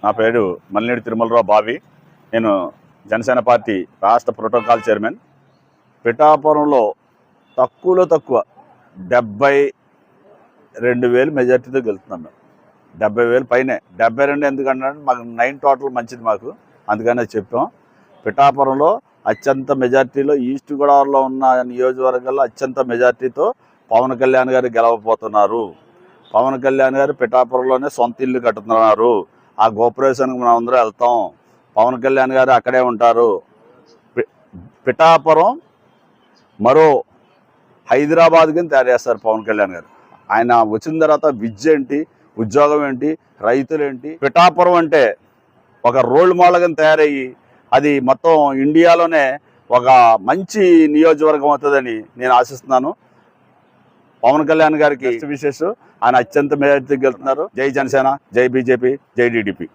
నా పేరు మల్లినేని తిరుమలరావు బావి. నేను జనసేన పార్టీ రాష్ట్ర ప్రోటోకాల్ చైర్మన్. పిఠాపురంలో తక్కువలో తక్కువ 72,000 మెజార్టీతో గెలుస్తున్నాం. మేము 70,000 పైనే. 72 ఎందుకంటే మాకు 9 టోటల్ మంచిది మాకు, అందుకనే చెప్పాం. పిఠాపురంలో అత్యంత మెజార్టీలో, ఈస్ట్ గోదావరిలో ఉన్న నియోజకవర్గాల్లో అత్యంత మెజార్టీతో పవన్ కళ్యాణ్ గారు గెలవబోతున్నారు. పవన్ కళ్యాణ్ గారు పిఠాపురంలోనే సొంత ఇల్లు కట్టుతున్నారు. ఆ గోపురేషన్కి మనం అందరూ వెళ్తాం. పవన్ కళ్యాణ్ గారు అక్కడే ఉంటారు. పిఠాపురం మరో హైదరాబాద్ కింద తయారు చేస్తారు పవన్ కళ్యాణ్ గారు. ఆయన వచ్చిన తర్వాత విద్య ఏంటి, ఉద్యోగం ఏంటి, రైతులేంటి, పిఠాపురం అంటే ఒక రోల్ మోడల్ కింద తయారయ్యి అది మొత్తం ఇండియాలోనే ఒక మంచి నియోజకవర్గం అవుతుందని నేను ఆశిస్తున్నాను. పవన్ కళ్యాణ్ గారికి విశేషం, ఆయన అత్యంత మెజార్టీకి వెళ్తున్నారు. జై జనసేన, జై బీజేపీ, జై టీడీపీ.